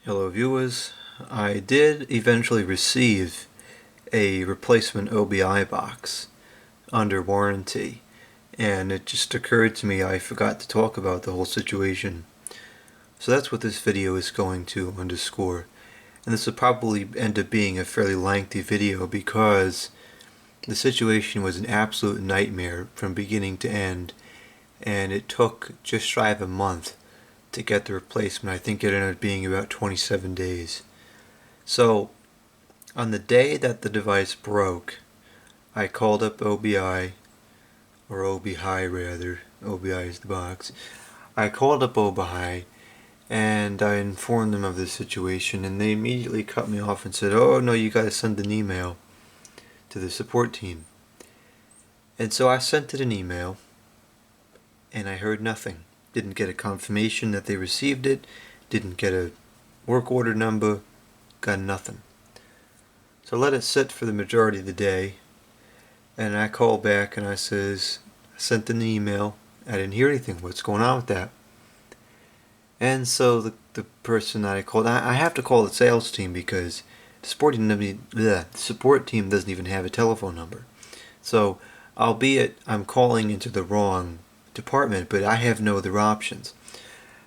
Hello viewers, I did eventually receive a replacement OBI box under warranty, and it just occurred to me I forgot to talk about the whole situation. So that's what this video is going to underscore, and this will probably end up being a fairly lengthy video because the situation was an absolute nightmare from beginning to end, and it took just shy of a month to get the replacement. I think it ended up being about 27 days. So on the day that the device broke, I called up OBI, or OBI rather, OBI is the box. I called up OBI and I informed them of the situation, and they immediately cut me off and said, "Oh no, you gotta send an email to the support team." And so I sent it an email and I heard nothing. Didn't get a confirmation that they received it, didn't get a work order number, got nothing. So I let it sit for the majority of the day, and I called back and I sent an email, I didn't hear anything, what's going on with that? And so the person that I called, I have to call the sales team because the support team doesn't even have a telephone number. So albeit I'm calling into the wrong department, but I have no other options.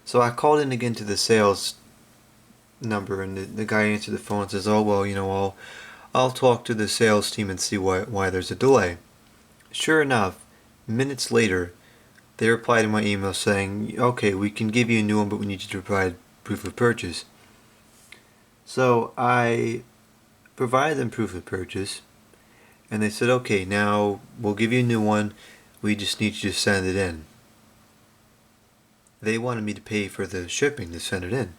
So I called in again to the sales number, and the guy answered the phone and says, "Oh well, I'll talk to the sales team and see why there's a delay." Sure enough, minutes later, they replied to my email saying, "Okay, we can give you a new one, but we need you to provide proof of purchase." So I provided them proof of purchase, and they said, "Okay, now we'll give you a new one. We just need you to send it in." They wanted me to pay for the shipping to send it in.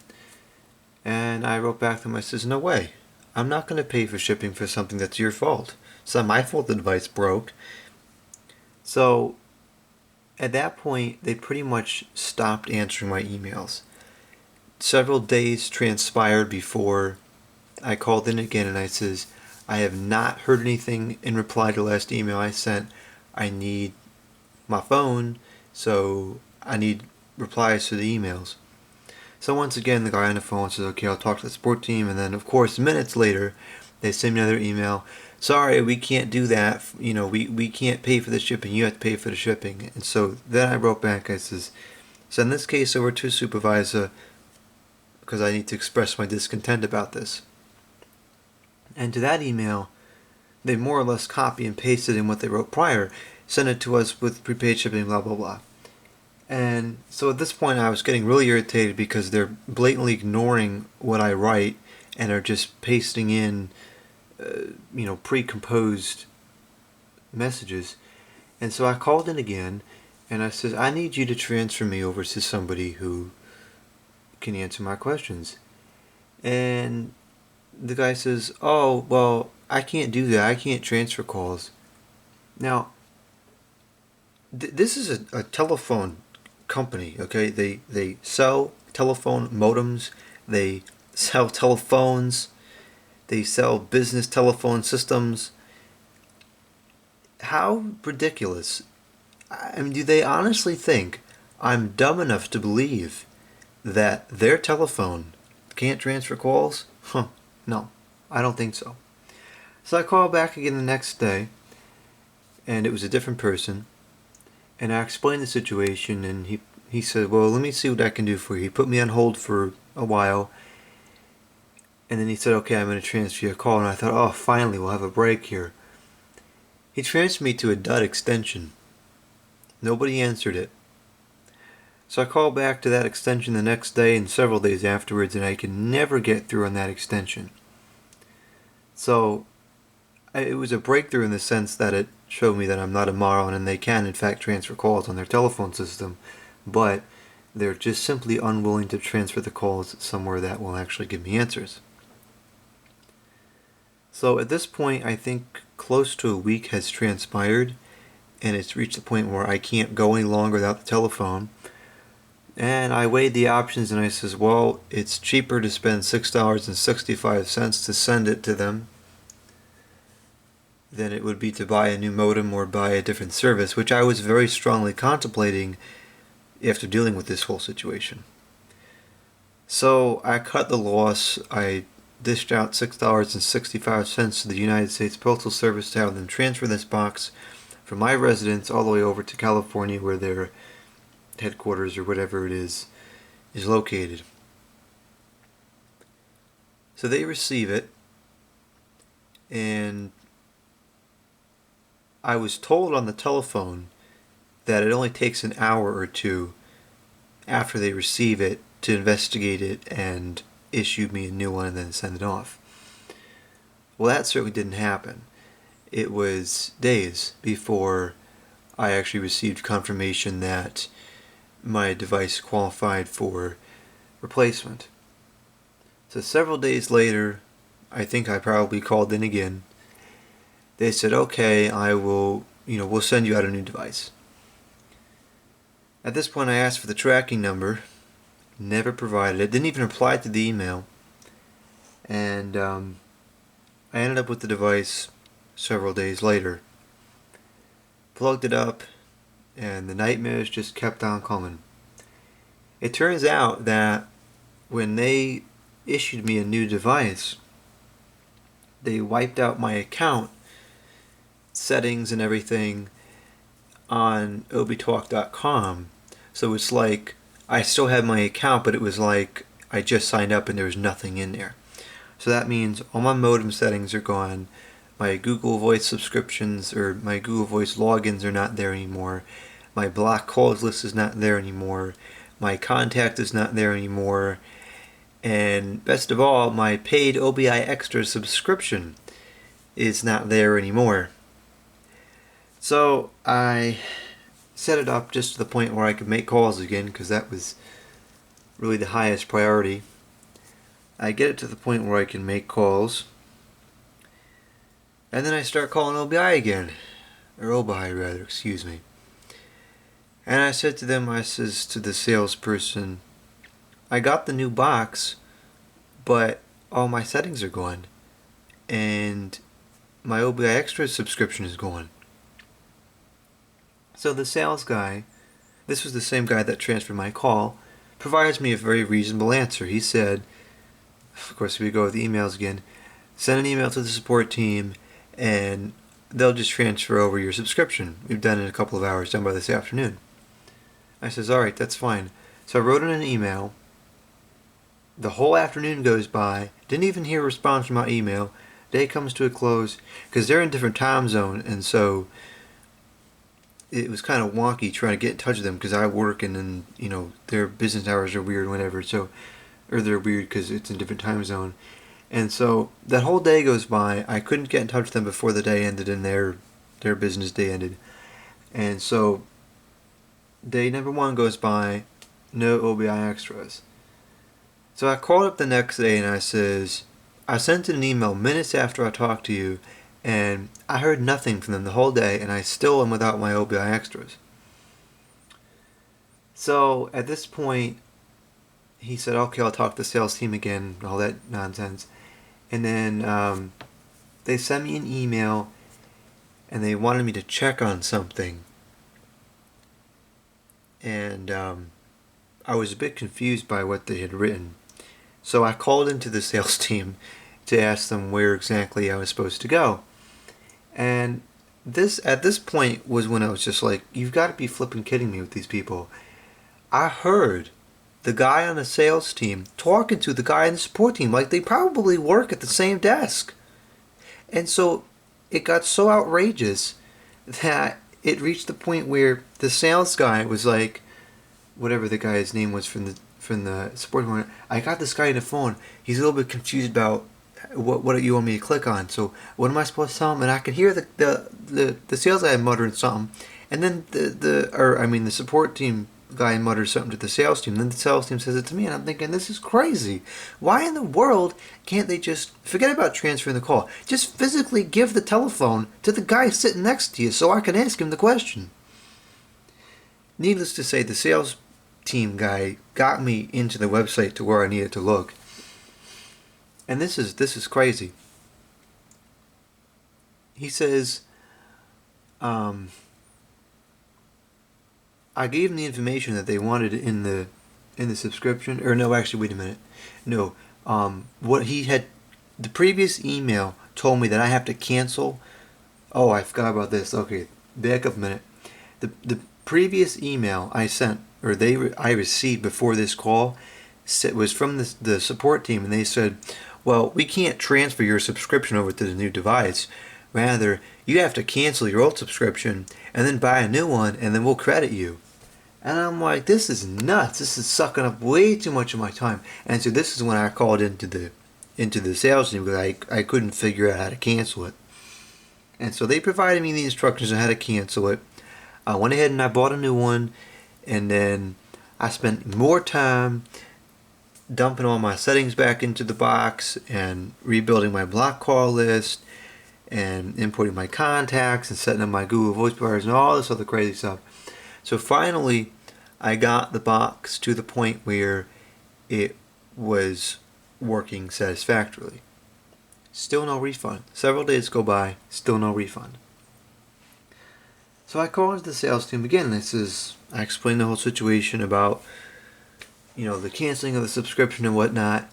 And I wrote back to them, I says, "No way. I'm not going to pay for shipping for something that's your fault. It's not my fault the device broke." So at that point, they pretty much stopped answering my emails. Several days transpired before I called in again and I says, "I have not heard anything in reply to the last email I sent. I need my phone, so I need replies to the emails." So once again, the guy on the phone says, "Okay, I'll talk to the support team." And then, of course, minutes later, they send me another email. "Sorry, we can't do that. We can't pay for the shipping. You have to pay for the shipping." And so then I wrote back. I says, "Send this case over to supervisor because I need to express my discontent about this." And to that email, they more or less copy and pasted in what they wrote prior. "Send it to us with prepaid shipping, blah, blah, blah." And so at this point I was getting really irritated because they're blatantly ignoring what I write and are just pasting in, pre-composed messages. And so I called in again and I said, "I need you to transfer me over to somebody who can answer my questions." And the guy says, "Oh, well, I can't do that. I can't transfer calls." Now, this is a telephone company, okay? They sell telephone modems, they sell telephones, they sell business telephone systems. How ridiculous. I mean, do they honestly think I'm dumb enough to believe that their telephone can't transfer calls? No, I don't think so. So I called back again the next day, and it was a different person. And I explained the situation, and he said, "Well, let me see what I can do for you." He put me on hold for a while, and then he said, "Okay, I'm going to transfer you a call." And I thought, "Oh, finally, we'll have a break here." He transferred me to a dud extension. Nobody answered it. So I called back to that extension the next day and several days afterwards, and I could never get through on that extension. So it was a breakthrough in the sense that it showed me that I'm not a moron and they can in fact transfer calls on their telephone system, but they're just simply unwilling to transfer the calls somewhere that will actually give me answers. So at this point, I think close to a week has transpired, and it's reached the point where I can't go any longer without the telephone. And I weighed the options and I says, well, it's cheaper to spend $6.65 to send it to them than it would be to buy a new modem or buy a different service, which I was very strongly contemplating after dealing with this whole situation. So I cut the loss. I dished out $6.65 to the United States Postal Service to have them transfer this box from my residence all the way over to California, where their headquarters or whatever it is located. So they receive it, and I was told on the telephone that it only takes an hour or two after they receive it to investigate it and issue me a new one and then send it off. Well, that certainly didn't happen. It was days before I actually received confirmation that my device qualified for replacement. So several days later, I think I probably called in again. They said, okay, we'll send you out a new device. At this point, I asked for the tracking number, never provided it, didn't even reply to the email, and I ended up with the device several days later. Plugged it up, and the nightmares just kept on coming. It turns out that when they issued me a new device, they wiped out my account settings and everything on obitalk.com. So it's like I still had my account, but it was like I just signed up and there was nothing in there. So that means all my modem settings are gone. My Google Voice subscriptions or my Google Voice logins are not there anymore. My block calls list is not there anymore. My contact is not there anymore. And best of all, my paid OBI Extra subscription is not there anymore. So I set it up just to the point where I could make calls again, because that was really the highest priority. I get it to the point where I can make calls, and then I start calling OBI again, or OBI rather, excuse me. And I said to them, I says to the salesperson, I got the new box, but all my settings are gone, and my OBI Extra subscription is gone. So the sales guy, this was the same guy that transferred my call, provides me a very reasonable answer. He said, of course we go with the emails again, send an email to the support team and they'll just transfer over your subscription. We've done it in a couple of hours, done by this afternoon. I says, alright, that's fine. So I wrote in an email. The whole afternoon goes by, didn't even hear a response from my email. Day comes to a close, because they're in a different time zone, and so it was kind of wonky trying to get in touch with them, because I work and then, their business hours are weird, whatever, so, or they're weird because it's in a different time zone. And so that whole day goes by. I couldn't get in touch with them before the day ended and their business day ended. And so day number one goes by, no OBI extras. So I called up the next day and I says, I sent an email minutes after I talked to you, and I heard nothing from them the whole day, and I still am without my OBI extras. So at this point, he said, okay, I'll talk to the sales team again, all that nonsense. And then they sent me an email, and they wanted me to check on something. And I was a bit confused by what they had written. So I called into the sales team to ask them where exactly I was supposed to go. And at this point was when I was just like, you've got to be flipping kidding me with these people. I heard the guy on the sales team talking to the guy on the support team like they probably work at the same desk. And so it got so outrageous that it reached the point where the sales guy was like, whatever the guy's name was from the support team, I got this guy on the phone. He's a little bit confused about what you want me to click on. So what am I supposed to tell him? And I could hear the sales guy muttering something, and then the support team guy mutters something to the sales team. Then the sales team says it to me, and I'm thinking, this is crazy. Why in the world can't they just forget about transferring the call? Just physically give the telephone to the guy sitting next to you so I can ask him the question. Needless to say, the sales team guy got me into the website to where I needed to look. And this is crazy. He says, I gave them the information that they wanted in the in the subscription. Or no, actually, wait a minute. No, what he had, the previous email told me that I have to cancel. Oh, I forgot about this. Okay, back up a minute. The previous email I sent, or I received before this call, was from the support team, and they said, well, we can't transfer your subscription over to the new device. Rather, you have to cancel your old subscription and then buy a new one, and then we'll credit you. And I'm like, this is nuts. This is sucking up way too much of my time. And so this is when I called into the sales team because I couldn't figure out how to cancel it. And so they provided me the instructions on how to cancel it. I went ahead and I bought a new one, and then I spent more time dumping all my settings back into the box and rebuilding my block call list and importing my contacts and setting up my Google Voice bars and all this other crazy stuff. So finally, I got the box to the point where it was working satisfactorily. Still no refund. Several days go by, still no refund. So I called the sales team again. I explained the whole situation about, the canceling of the subscription and whatnot.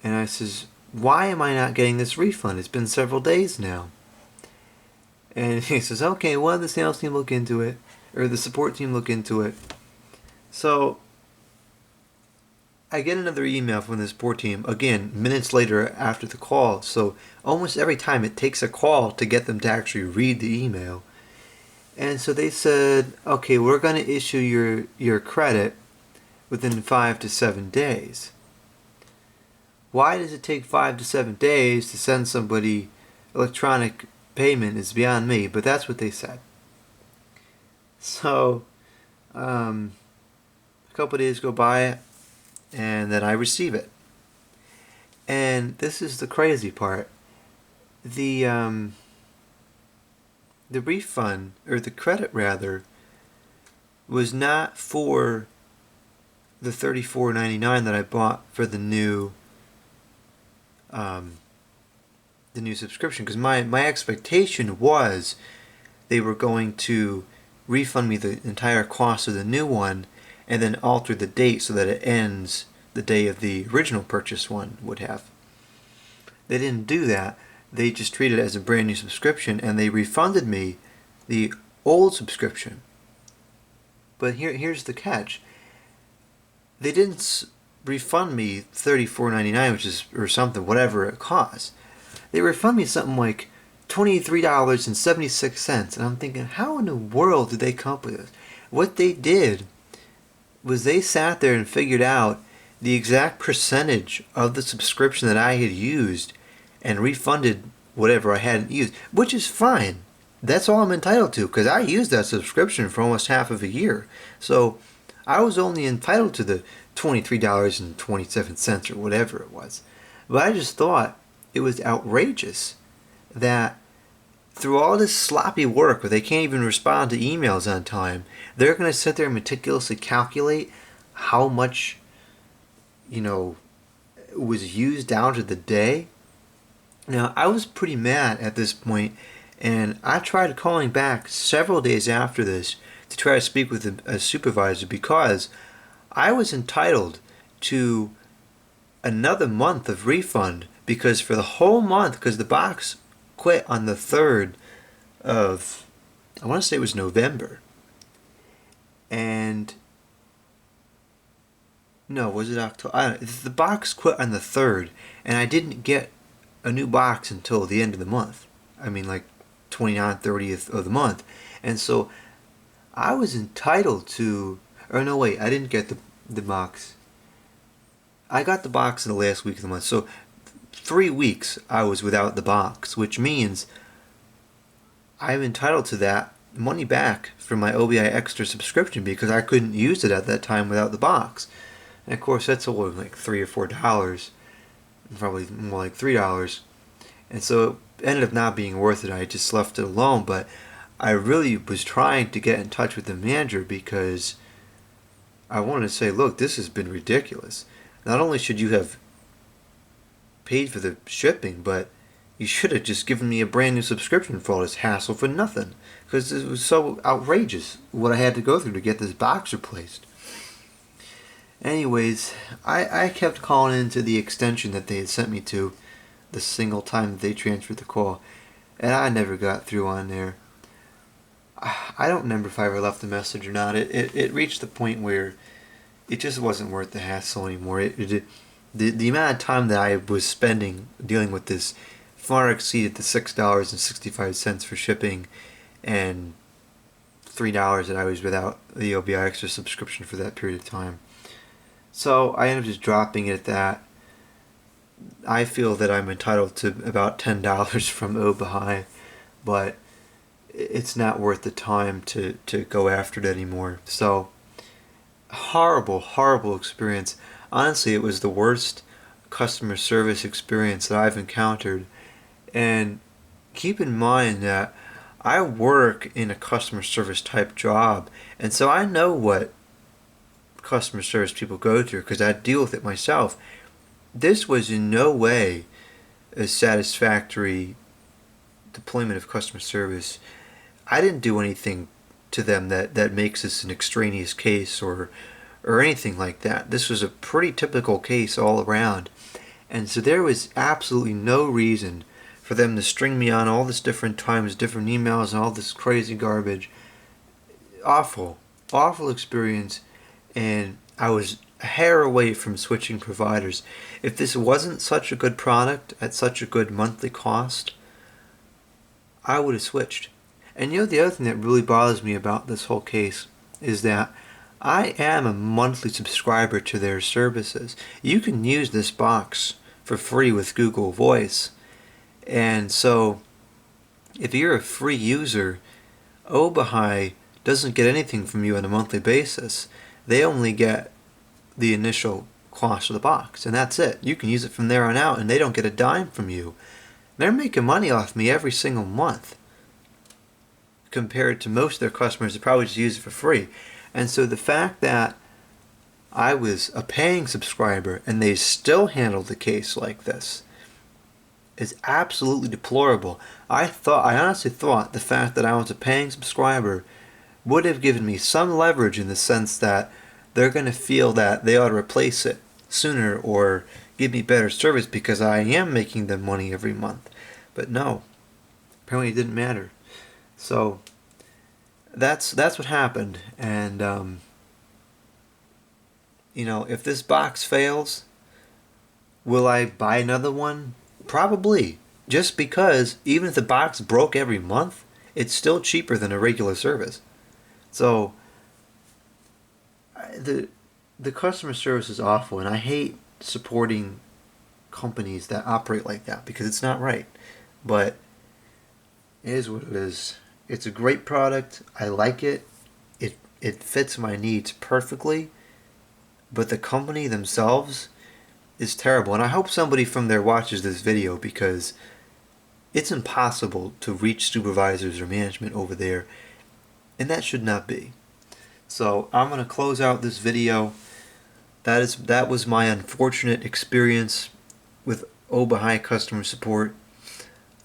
And I says, why am I not getting this refund? It's been several days now. And he says, okay, well, the sales team look into it, or the support team look into it. So I get another email from the support team, again, minutes later after the call. So almost every time it takes a call to get them to actually read the email. And so they said, okay, we're going to issue your credit within 5 to 7 days. Why does it take 5 to 7 days to send somebody electronic payment is beyond me, but that's what they said. So, a couple of days go by, and then I receive it. And this is the crazy part. The refund, or the credit rather, was not for the $34.99 that I bought for the new subscription, because my expectation was they were going to refund me the entire cost of the new one and then alter the date so that it ends the day of the original purchase one would have. They didn't do that. They just treated it as a brand new subscription, and they refunded me the old subscription. But here's the catch. They didn't refund me $34.99, which is, or something, whatever it costs. They refund me something like $23.76, and I'm thinking, how in the world did they come up with this? What they did was they sat there and figured out the exact percentage of the subscription that I had used and refunded whatever I hadn't used, which is fine. That's all I'm entitled to, because I used that subscription for almost half of a year. So I was only entitled to the $23.27 or whatever it was. But I just thought it was outrageous that through all this sloppy work where they can't even respond to emails on time, they're going to sit there and meticulously calculate how much, was used down to the day. Now, I was pretty mad at this point, and I tried calling back several days after this to try to speak with a supervisor, because I was entitled to another month of refund, because for the whole month, because the box quit on the 3rd of, I want to say it was November. And no, was it October? The box quit on the 3rd, and I didn't get a new box until the end of the month. I mean, like 29th, 30th of the month. And so I was entitled to, or no, wait, I didn't get the box. I got the box in the last week of the month. So 3 weeks I was without the box, which means I'm entitled to that money back from my OBI Extra subscription, because I couldn't use it at that time without the box. And of course that's only like $3 or $4, probably more like $3. And so it ended up not being worth it. I just left it alone. But I really was trying to get in touch with the manager, because I wanted to say, look, this has been ridiculous. Not only should you have paid for the shipping, but you should have just given me a brand new subscription for all this hassle for nothing, because it was so outrageous what I had to go through to get this box replaced. Anyways, I kept calling into the extension that they had sent me to the single time that they transferred the call, and I never got through on there. I don't remember if I ever left a message or not. It reached the point where it just wasn't worth the hassle anymore. The amount of time that I was spending dealing with this far exceeded the $6.65 for shipping and $3 that I was without the OBI extra subscription for that period of time. So I ended up just dropping it at that. I feel that I'm entitled to about $10 from OBI, but it's not worth the time to go after it anymore. So horrible, horrible experience. Honestly, it was the worst customer service experience that I've encountered. And keep in mind that I work in a customer service type job, and so I know what customer service people go through because I deal with it myself. This was in no way a satisfactory deployment of customer service. I didn't do anything to them that makes this an extraneous case or anything like that. This was a pretty typical case all around. And so there was absolutely no reason for them to string me on all this different times, different emails, and all this crazy garbage. Awful, awful experience. And I was a hair away from switching providers. If this wasn't such a good product at such a good monthly cost, I would have switched. And you know, the other thing that really bothers me about this whole case is that I am a monthly subscriber to their services. You can use this box for free with Google Voice. And so, if you're a free user, Obahai doesn't get anything from you on a monthly basis. They only get the initial cost of the box, and that's it. You can use it from there on out, and they don't get a dime from you. They're making money off me every single month, compared to most of their customers that probably just use it for free. And so the fact that I was a paying subscriber and they still handled the case like this is absolutely deplorable. I honestly thought the fact that I was a paying subscriber would have given me some leverage in the sense that they're going to feel that they ought to replace it sooner or give me better service because I am making them money every month. But no, apparently it didn't matter. So that's what happened. And if this box fails, will I buy another one? Probably. Just because even if the box broke every month, it's still cheaper than a regular service. So the customer service is awful, and I hate supporting companies that operate like that because it's not right. But it is what it is. It's a great product. I like it. It fits my needs perfectly. But the company themselves is terrible. And I hope somebody from there watches this video because it's impossible to reach supervisors or management over there. And that should not be. So I'm going to close out this video. That was my unfortunate experience with Obahai customer support.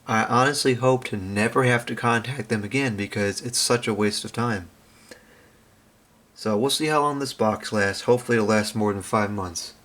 I honestly hope to never have to contact them again because it's such a waste of time. So we'll see how long this box lasts. Hopefully it'll last more than 5 months.